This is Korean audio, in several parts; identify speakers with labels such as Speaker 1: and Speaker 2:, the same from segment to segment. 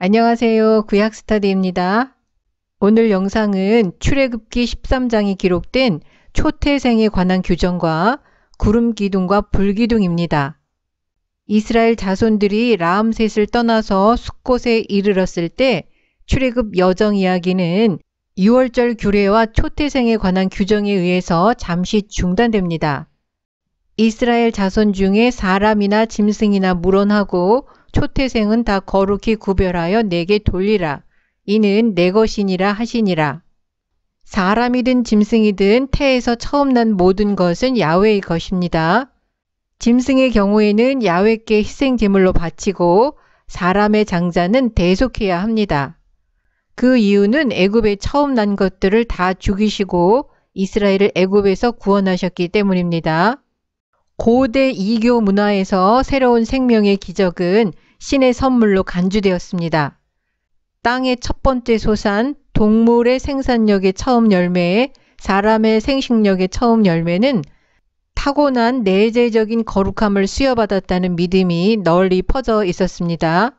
Speaker 1: 안녕하세요. 구약스타디입니다. 오늘 영상은 출애굽기 13장이 기록된 초태생에 관한 규정과 구름기둥과 불기둥입니다. 이스라엘 자손들이 라암셋을 떠나서 숫곳에 이르렀을 때 출애굽 여정 이야기는 6월절 규례와 초태생에 관한 규정에 의해서 잠시 중단됩니다. 이스라엘 자손 중에 사람이나 짐승이나 물론하고 초태생은 다 거룩히 구별하여 내게 돌리라. 이는 내 것이니라 하시니라. 사람이든 짐승이든 태에서 처음 난 모든 것은 야훼의 것입니다. 짐승의 경우에는 야훼께 희생 제물로 바치고 사람의 장자는 대속해야 합니다. 그 이유는 애굽에 처음 난 것들을 다 죽이시고 이스라엘을 애굽에서 구원하셨기 때문입니다. 고대 이교 문화에서 새로운 생명의 기적은 신의 선물로 간주되었습니다. 땅의 첫 번째 소산, 동물의 생산력의 처음 열매, 사람의 생식력의 처음 열매는 타고난 내재적인 거룩함을 수여받았다는 믿음이 널리 퍼져 있었습니다.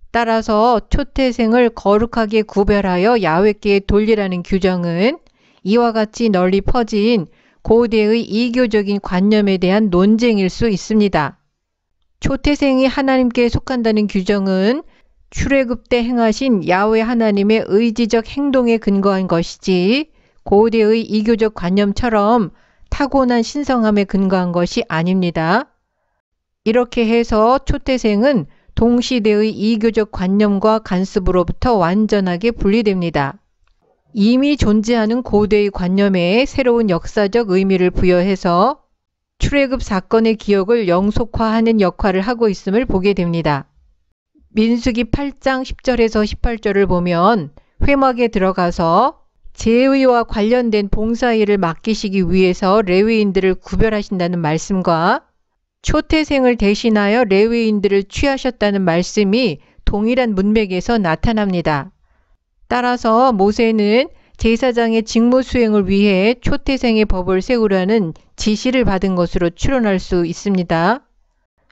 Speaker 1: 따라서 초태생을 거룩하게 구별하여 야훼께 돌리라는 규정은 이와 같이 널리 퍼진 고대의 이교적인 관념에 대한 논쟁일 수 있습니다. 초태생이 하나님께 속한다는 규정은 출애굽 때 행하신 야훼 하나님의 의지적 행동에 근거한 것이지 고대의 이교적 관념처럼 타고난 신성함에 근거한 것이 아닙니다. 이렇게 해서 초태생은 동시대의 이교적 관념과 관습으로부터 완전하게 분리됩니다. 이미 존재하는 고대의 관념에 새로운 역사적 의미를 부여해서 출애굽 사건의 기억을 영속화하는 역할을 하고 있음을 보게 됩니다. 민수기 8장 10절에서 18절을 보면 회막에 들어가서 제의와 관련된 봉사일을 맡기시기 위해서 레위인들을 구별하신다는 말씀과 초태생을 대신하여 레위인들을 취하셨다는 말씀이 동일한 문맥에서 나타납니다. 따라서 모세는 제사장의 직무 수행을 위해 초태생의 법을 세우라는 지시를 받은 것으로 추론할 수 있습니다.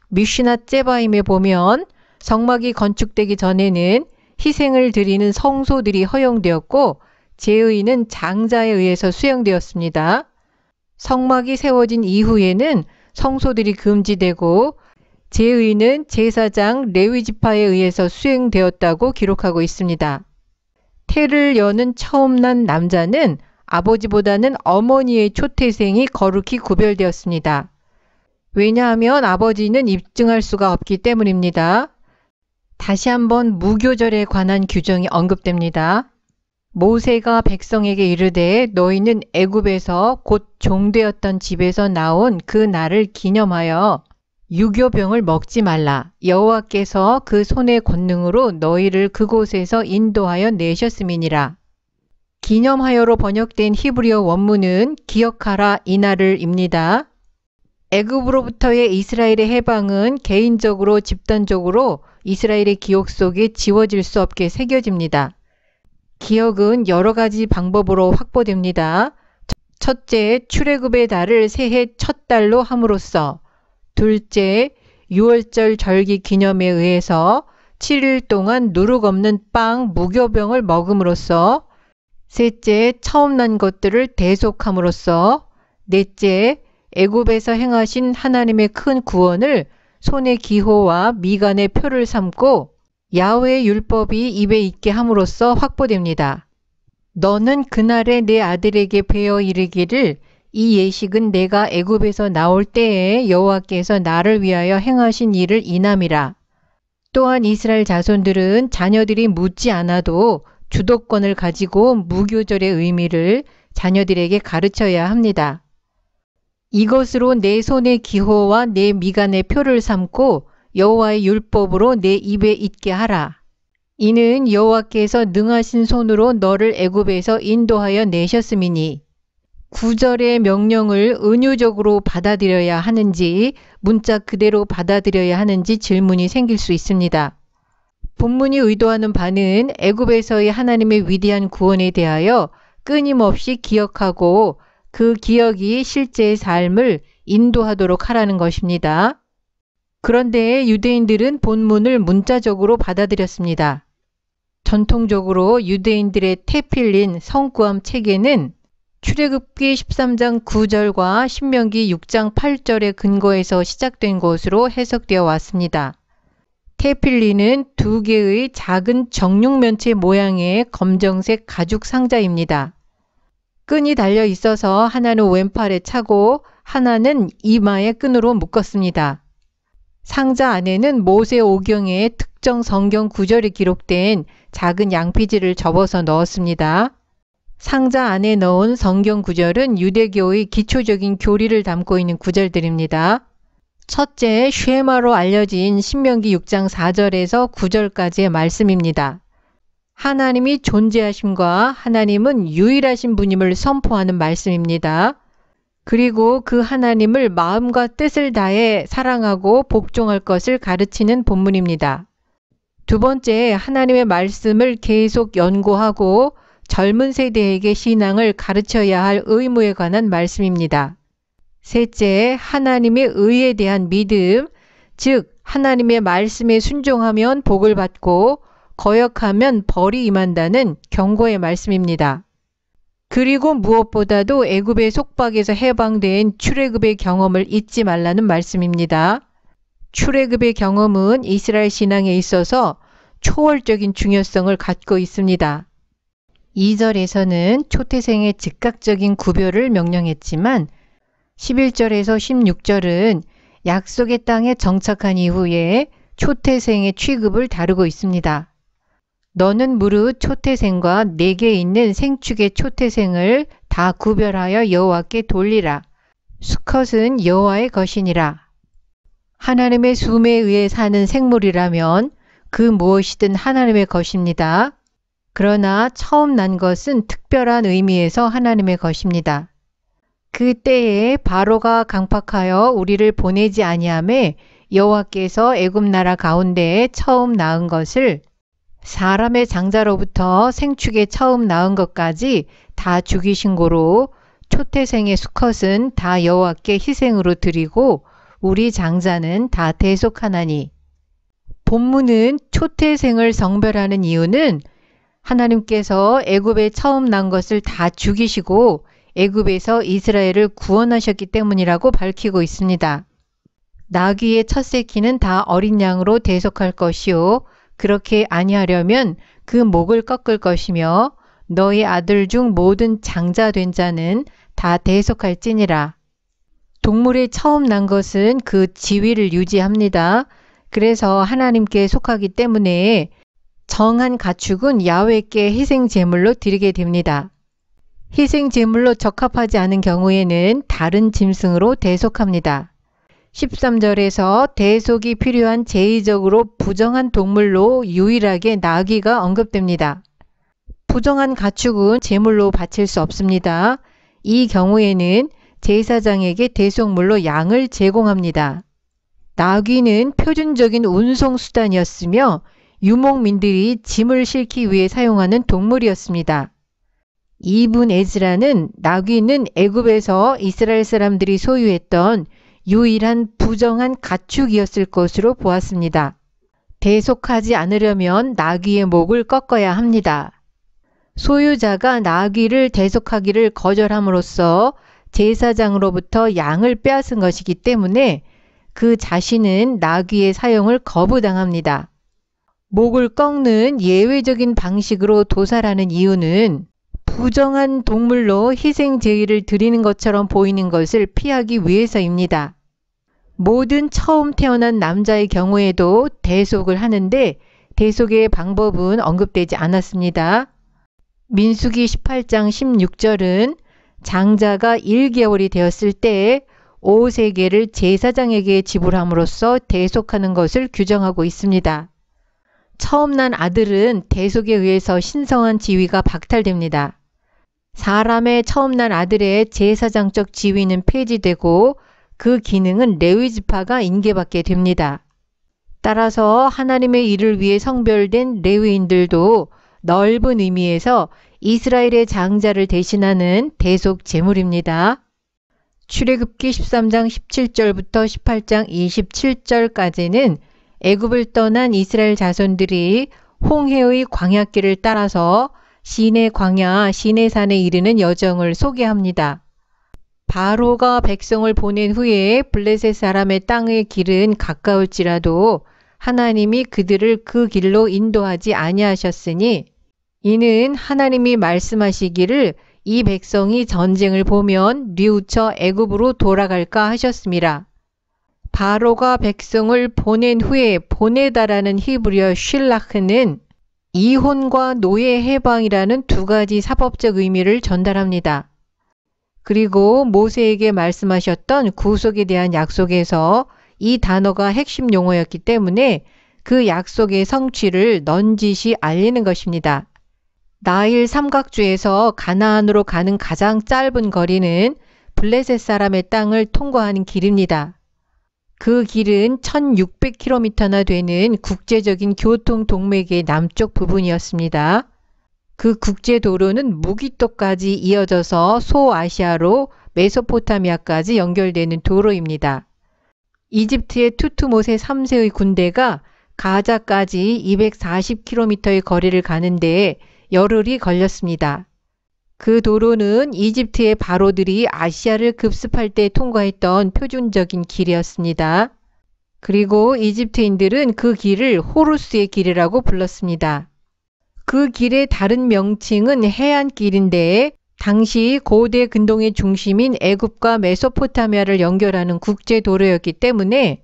Speaker 1: 미슈나 째바임에 보면 성막이 건축되기 전에는 희생을 드리는 성소들이 허용되었고 제의는 장자에 의해서 수행되었습니다. 성막이 세워진 이후에는 성소들이 금지되고 제의는 제사장 레위지파에 의해서 수행되었다고 기록하고 있습니다. 태를 여는 처음 난 남자는 아버지보다는 어머니의 초태생이 거룩히 구별되었습니다. 왜냐하면 아버지는 입증할 수가 없기 때문입니다. 다시 한번 무교절에 관한 규정이 언급됩니다. 모세가 백성에게 이르되 너희는 애굽에서 곧 종되었던 집에서 나온 그 날을 기념하여 유교병을 먹지 말라. 여호와께서 그 손의 권능으로 너희를 그곳에서 인도하여 내셨음이니라. 기념하여로 번역된 히브리어 원문은 기억하라 이 날을입니다. 애굽으로부터의 이스라엘의 해방은 개인적으로 집단적으로 이스라엘의 기억 속에 지워질 수 없게 새겨집니다. 기억은 여러 가지 방법으로 확보됩니다. 첫째, 출애굽의 달을 새해 첫 달로 함으로써 둘째, 6월절 절기 기념에 의해서 7일 동안 누룩 없는 빵 무교병을 먹음으로써 셋째, 처음 난 것들을 대속함으로써 넷째, 애굽에서 행하신 하나님의 큰 구원을 손의 기호와 미간의 표를 삼고 야훼의 율법이 입에 있게 함으로써 확보됩니다. 너는 그날에 내 아들에게 베어 이르기를 이 예식은 내가 애굽에서 나올 때에 여호와께서 나를 위하여 행하신 일을 인함이라. 또한 이스라엘 자손들은 자녀들이 묻지 않아도 주도권을 가지고 무교절의 의미를 자녀들에게 가르쳐야 합니다. 이것으로 내 손의 기호와 내 미간의 표를 삼고 여호와의 율법으로 내 입에 있게 하라. 이는 여호와께서 능하신 손으로 너를 애굽에서 인도하여 내셨음이니 9절의 명령을 은유적으로 받아들여야 하는지 문자 그대로 받아들여야 하는지 질문이 생길 수 있습니다. 본문이 의도하는 바는 애굽에서의 하나님의 위대한 구원에 대하여 끊임없이 기억하고 그 기억이 실제의 삶을 인도하도록 하라는 것입니다. 그런데 유대인들은 본문을 문자적으로 받아들였습니다. 전통적으로 유대인들의 테필린 성구함 체계는 출애굽기 13장 9절과 신명기 6장 8절의 근거에서 시작된 것으로 해석되어 왔습니다. 테필린은 두 개의 작은 정육면체 모양의 검정색 가죽 상자입니다. 끈이 달려 있어서 하나는 왼팔에 차고 하나는 이마에 끈으로 묶었습니다. 상자 안에는 모세오경의 특정 성경 구절이 기록된 작은 양피지를 접어서 넣었습니다. 상자 안에 넣은 성경 구절은 유대교의 기초적인 교리를 담고 있는 구절들입니다. 첫째, 쉐마로 알려진 신명기 6장 4절에서 9절까지의 말씀입니다. 하나님이 존재하심과 하나님은 유일하신 분임을 선포하는 말씀입니다. 그리고 그 하나님을 마음과 뜻을 다해 사랑하고 복종할 것을 가르치는 본문입니다. 두 번째, 하나님의 말씀을 계속 연구하고 젊은 세대에게 신앙을 가르쳐야 할 의무에 관한 말씀입니다. 셋째, 하나님의 의에 대한 믿음, 즉 하나님의 말씀에 순종하면 복을 받고 거역하면 벌이 임한다는 경고의 말씀입니다. 그리고 무엇보다도 애굽의 속박에서 해방된 출애굽의 경험을 잊지 말라는 말씀입니다. 출애굽의 경험은 이스라엘 신앙에 있어서 초월적인 중요성을 갖고 있습니다. 2절에서는 초태생의 즉각적인 구별을 명령했지만 11절에서 16절은 약속의 땅에 정착한 이후에 초태생의 취급을 다루고 있습니다. 너는 무릇 초태생과 내게 있는 생축의 초태생을 다 구별하여 여호와께 돌리라. 수컷은 여호와의 것이니라. 하나님의 숨에 의해 사는 생물이라면 그 무엇이든 하나님의 것입니다. 그러나 처음 난 것은 특별한 의미에서 하나님의 것입니다. 그 때에 바로가 강팍하여 우리를 보내지 아니하매 여호와께서 애굽 나라 가운데에 처음 낳은 것을 사람의 장자로부터 생축에 처음 낳은 것까지 다 죽이신 고로 초태생의 수컷은 다 여호와께 희생으로 드리고 우리 장자는 다 대속하나니. 본문은 초태생을 성별하는 이유는 하나님께서 애굽에 처음 난 것을 다 죽이시고 애굽에서 이스라엘을 구원하셨기 때문이라고 밝히고 있습니다. 나귀의 첫 새끼는 다 어린 양으로 대속할 것이요 그렇게 아니하려면 그 목을 꺾을 것이며 너희 아들 중 모든 장자 된 자는 다 대속할지니라. 동물의 처음 난 것은 그 지위를 유지합니다. 그래서 하나님께 속하기 때문에 정한 가축은 야훼께 희생 제물로 드리게 됩니다. 희생 제물로 적합하지 않은 경우에는 다른 짐승으로 대속합니다. 13절에서 대속이 필요한 제의적으로 부정한 동물로 유일하게 나귀가 언급됩니다. 부정한 가축은 제물로 바칠 수 없습니다. 이 경우에는 제사장에게 대속물로 양을 제공합니다. 나귀는 표준적인 운송수단이었으며 유목민들이 짐을 싣기 위해 사용하는 동물이었습니다. 이분 에즈라는 나귀는 애굽에서 이스라엘 사람들이 소유했던 유일한 부정한 가축이었을 것으로 보았습니다. 대속하지 않으려면 나귀의 목을 꺾어야 합니다. 소유자가 나귀를 대속하기를 거절함으로써 제사장으로부터 양을 빼앗은 것이기 때문에 그 자신은 나귀의 사용을 거부당합니다. 목을 꺾는 예외적인 방식으로 도살하는 이유는 부정한 동물로 희생 제의를 드리는 것처럼 보이는 것을 피하기 위해서입니다. 모든 처음 태어난 남자의 경우에도 대속을 하는데 대속의 방법은 언급되지 않았습니다. 민수기 18장 16절은 장자가 1개월이 되었을 때에 옷3개를 제사장에게 지불함으로써 대속하는 것을 규정하고 있습니다. 처음 난 아들은 대속에 의해서 신성한 지위가 박탈됩니다. 사람의 처음 난 아들의 제사장적 지위는 폐지되고 그 기능은 레위 지파가 인계받게 됩니다. 따라서 하나님의 일을 위해 성별된 레위인들도 넓은 의미에서 이스라엘의 장자를 대신하는 대속 제물입니다. 출애굽기 13장 17절부터 18장 27절까지는 애굽을 떠난 이스라엘 자손들이 홍해의 광야길을 따라서 시내 광야, 시내산에 이르는 여정을 소개합니다. 바로가 백성을 보낸 후에 블레셋 사람의 땅의 길은 가까울지라도 하나님이 그들을 그 길로 인도하지 아니하셨으니 이는 하나님이 말씀하시기를 이 백성이 전쟁을 보면 뉘우쳐 애굽으로 돌아갈까 하셨습니다. 바로가 백성을 보낸 후에 보내다라는 히브리어 쉴라흐는 이혼과 노예 해방이라는 두 가지 사법적 의미를 전달합니다. 그리고 모세에게 말씀하셨던 구속에 대한 약속에서 이 단어가 핵심 용어였기 때문에 그 약속의 성취를 넌지시 알리는 것입니다. 나일 삼각주에서 가나안으로 가는 가장 짧은 거리는 블레셋 사람의 땅을 통과하는 길입니다. 그 길은 1600km나 되는 국제적인 교통 동맥의 남쪽 부분이었습니다. 그 국제도로는 무기토까지 이어져서 소아시아로 메소포타미아까지 연결되는 도로입니다. 이집트의 투투모세 3세의 군대가 가자까지 240km의 거리를 가는데 열흘이 걸렸습니다. 그 도로는 이집트의 바로들이 아시아를 급습할 때 통과했던 표준적인 길이었습니다. 그리고 이집트인들은 그 길을 호루스의 길이라고 불렀습니다. 그 길의 다른 명칭은 해안길인데 당시 고대 근동의 중심인 애굽과 메소포타미아를 연결하는 국제도로였기 때문에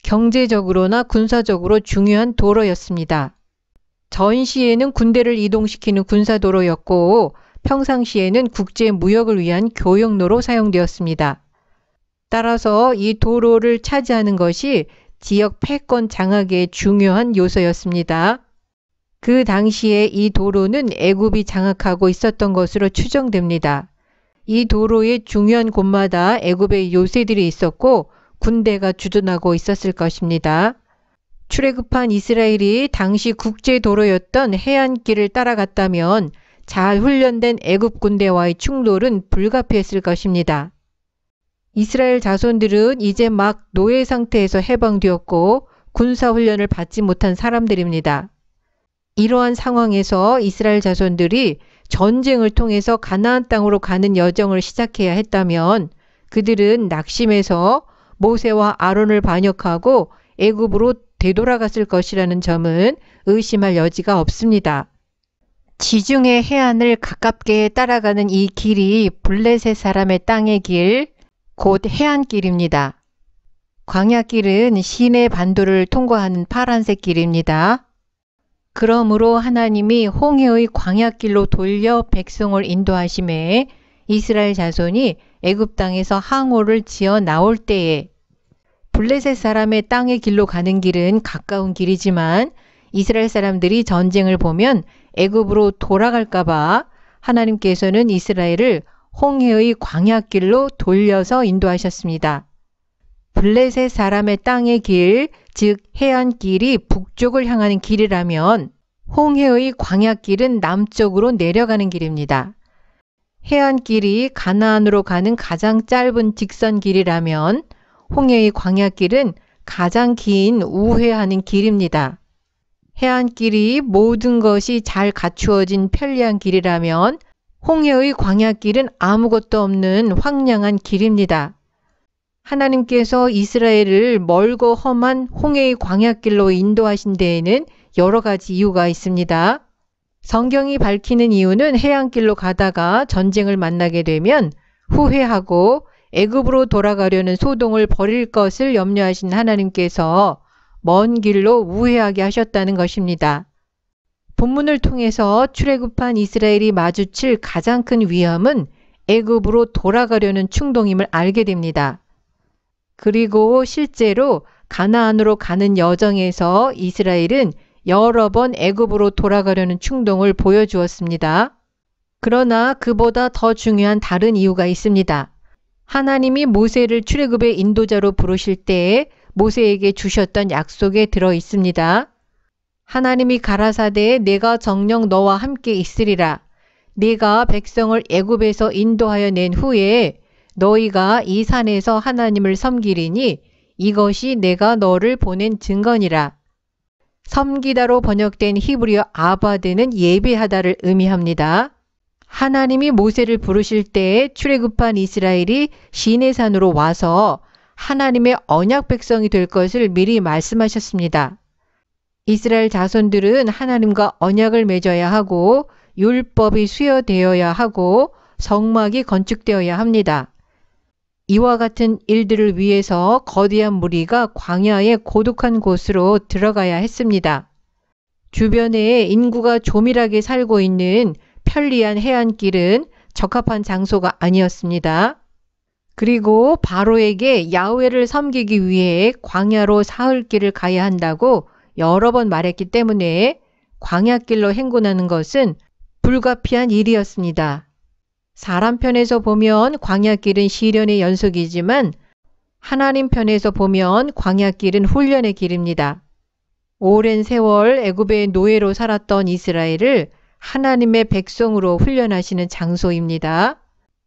Speaker 1: 경제적으로나 군사적으로 중요한 도로였습니다. 전시에는 군대를 이동시키는 군사도로였고 평상시에는 국제 무역을 위한 교역로로 사용되었습니다. 따라서 이 도로를 차지하는 것이 지역 패권 장악의 중요한 요소였습니다. 그 당시에 이 도로는 애굽이 장악하고 있었던 것으로 추정됩니다. 이 도로의 중요한 곳마다 애굽의 요새들이 있었고 군대가 주둔하고 있었을 것입니다. 출애굽한 이스라엘이 당시 국제도로였던 해안길을 따라갔다면 잘 훈련된 애굽 군대와의 충돌은 불가피했을 것입니다. 이스라엘 자손들은 이제 막 노예 상태에서 해방되었고 군사훈련을 받지 못한 사람들입니다. 이러한 상황에서 이스라엘 자손들이 전쟁을 통해서 가나안 땅으로 가는 여정을 시작해야 했다면 그들은 낙심해서 모세와 아론을 반역하고 애굽으로 되돌아갔을 것이라는 점은 의심할 여지가 없습니다. 지중해 해안을 가깝게 따라가는 이 길이 블레셋 사람의 땅의 길, 곧 해안길입니다. 광야길은 시내 반도를 통과하는 파란색 길입니다. 그러므로 하나님이 홍해의 광야길로 돌려 백성을 인도하심에 이스라엘 자손이 애굽 땅에서 항오를 지어 나올 때에 블레셋 사람의 땅의 길로 가는 길은 가까운 길이지만 이스라엘 사람들이 전쟁을 보면 애굽으로 돌아갈까 봐 하나님께서는 이스라엘을 홍해의 광야길로 돌려서 인도하셨습니다. 블레셋 사람의 땅의 길, 즉 해안길이 북쪽을 향하는 길이라면 홍해의 광야길은 남쪽으로 내려가는 길입니다. 해안길이 가나안으로 가는 가장 짧은 직선 길이라면 홍해의 광야길은 가장 긴 우회하는 길입니다. 해안길이 모든 것이 잘 갖추어진 편리한 길이라면 홍해의 광야길은 아무것도 없는 황량한 길입니다. 하나님께서 이스라엘을 멀고 험한 홍해의 광야길로 인도하신 데에는 여러 가지 이유가 있습니다. 성경이 밝히는 이유는 해안길로 가다가 전쟁을 만나게 되면 후회하고 애굽으로 돌아가려는 소동을 벌일 것을 염려하신 하나님께서 먼 길로 우회하게 하셨다는 것입니다. 본문을 통해서 출애굽한 이스라엘이 마주칠 가장 큰 위험은 애굽으로 돌아가려는 충동임을 알게 됩니다. 그리고 실제로 가나안으로 가는 여정에서 이스라엘은 여러 번 애굽으로 돌아가려는 충동을 보여주었습니다. 그러나 그보다 더 중요한 다른 이유가 있습니다. 하나님이 모세를 출애굽의 인도자로 부르실 때에 모세에게 주셨던 약속에 들어 있습니다. 하나님이 가라사대 내가 정녕 너와 함께 있으리라. 네가 백성을 애굽에서 인도하여 낸 후에 너희가 이 산에서 하나님을 섬기리니 이것이 내가 너를 보낸 증거니라. 섬기다로 번역된 히브리어 아바드는 예배하다를 의미합니다. 하나님이 모세를 부르실 때에 출애굽한 이스라엘이 시내산으로 와서 하나님의 언약 백성이 될 것을 미리 말씀하셨습니다. 이스라엘 자손들은 하나님과 언약을 맺어야 하고 율법이 수여되어야 하고 성막이 건축되어야 합니다. 이와 같은 일들을 위해서 거대한 무리가 광야의 고독한 곳으로 들어가야 했습니다. 주변에 인구가 조밀하게 살고 있는 편리한 해안길은 적합한 장소가 아니었습니다. 그리고 바로에게 야훼를 섬기기 위해 광야로 사흘길을 가야 한다고 여러 번 말했기 때문에 광야길로 행군하는 것은 불가피한 일이었습니다. 사람 편에서 보면 광야길은 시련의 연속이지만 하나님 편에서 보면 광야길은 훈련의 길입니다. 오랜 세월 애굽의 노예로 살았던 이스라엘을 하나님의 백성으로 훈련하시는 장소입니다.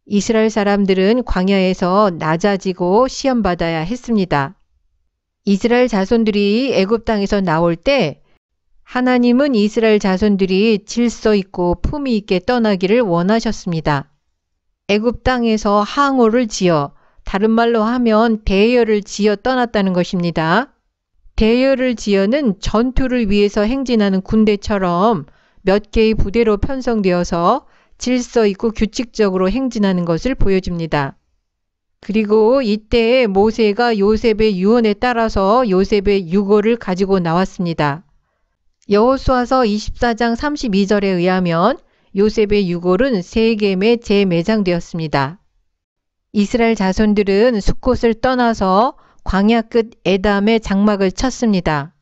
Speaker 1: 이스라엘 사람들은 광야에서 낮아지고 시험받아야 했습니다. 이스라엘 자손들이 애굽 땅에서 나올 때 하나님은 이스라엘 자손들이 질서 있고 품위 있게 떠나기를 원하셨습니다. 애굽 땅에서 항오를 지어, 다른 말로 하면 대열을 지어 떠났다는 것입니다. 대열을 지어는 전투를 위해서 행진하는 군대처럼 몇 개의 부대로 편성되어서 질서 있고 규칙적으로 행진하는 것을 보여줍니다. 그리고 이때 모세가 요셉의 유언에 따라서 요셉의 유고를 가지고 나왔습니다. 여호수아서 24장 32절에 의하면 요셉의 유골은 세겜에 재매장되었습니다. 이스라엘 자손들은 숫곳을 떠나서 광야 끝 에담에 장막을 쳤습니다.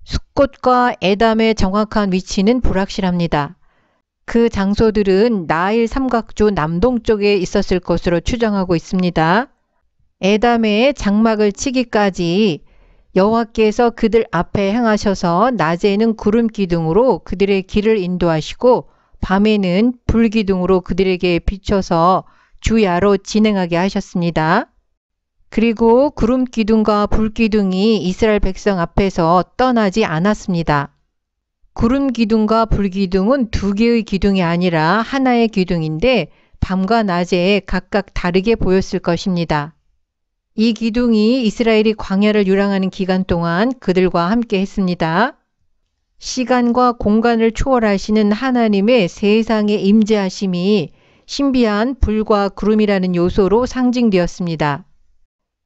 Speaker 1: 숫곳과 에담의 정확한 위치는 불확실합니다. 그 장소들은 나일 삼각조 남동쪽에 있었을 것으로 추정하고 있습니다. 에담에 장막을 치기까지 여호와께서 그들 앞에 행하셔서 낮에는 구름 기둥으로 그들의 길을 인도하시고 밤에는 불 기둥으로 그들에게 비춰서 주야로 진행하게 하셨습니다. 그리고 구름 기둥과 불 기둥이 이스라엘 백성 앞에서 떠나지 않았습니다. 구름 기둥과 불 기둥은 두 개의 기둥이 아니라 하나의 기둥인데 밤과 낮에 각각 다르게 보였을 것입니다. 이 기둥이 이스라엘이 광야를 유랑하는 기간 동안 그들과 함께 했습니다. 시간과 공간을 초월하시는 하나님의 세상의 임재하심이 신비한 불과 구름이라는 요소로 상징되었습니다.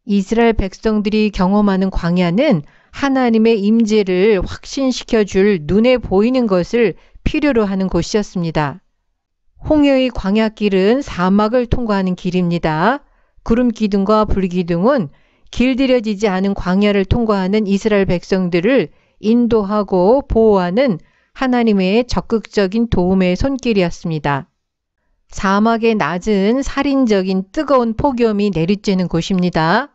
Speaker 1: 이스라엘 백성들이 경험하는 광야는 하나님의 임재를 확신시켜 줄 눈에 보이는 것을 필요로 하는 곳이었습니다. 홍해의 광야길은 사막을 통과하는 길입니다. 구름 기둥과 불 기둥은 길들여지지 않은 광야를 통과하는 이스라엘 백성들을 인도하고 보호하는 하나님의 적극적인 도움의 손길이었습니다. 사막의 낮은 살인적인 뜨거운 폭염이 내리쬐는 곳입니다.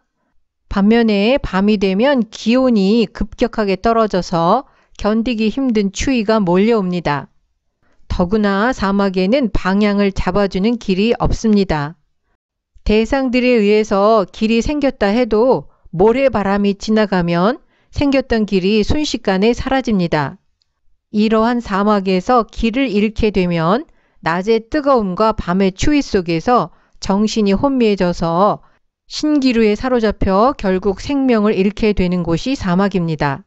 Speaker 1: 반면에 밤이 되면 기온이 급격하게 떨어져서 견디기 힘든 추위가 몰려옵니다. 더구나 사막에는 방향을 잡아주는 길이 없습니다. 대상들에 의해서 길이 생겼다 해도 모래바람이 지나가면 생겼던 길이 순식간에 사라집니다. 이러한 사막에서 길을 잃게 되면 낮의 뜨거움과 밤의 추위 속에서 정신이 혼미해져서 신기루에 사로잡혀 결국 생명을 잃게 되는 곳이 사막입니다.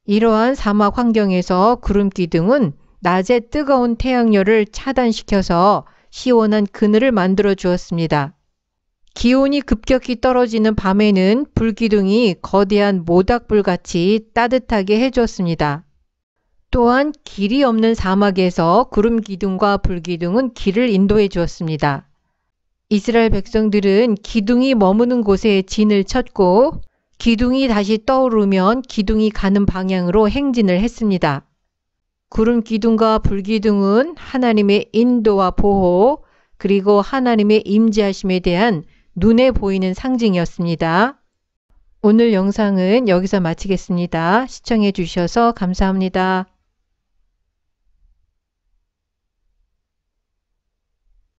Speaker 1: 이러한 사막 환경에서 구름 기둥은 낮의 뜨거운 태양열을 차단시켜서 시원한 그늘을 만들어 주었습니다. 기온이 급격히 떨어지는 밤에는 불기둥이 거대한 모닥불같이 따뜻하게 해주었습니다. 또한 길이 없는 사막에서 구름 기둥과 불 기둥은 길을 인도해 주었습니다. 이스라엘 백성들은 기둥이 머무는 곳에 진을 쳤고 기둥이 다시 떠오르면 기둥이 가는 방향으로 행진을 했습니다. 구름 기둥과 불 기둥은 하나님의 인도와 보호 그리고 하나님의 임재하심에 대한 눈에 보이는 상징이었습니다. 오늘 영상은 여기서 마치겠습니다. 시청해 주셔서 감사합니다.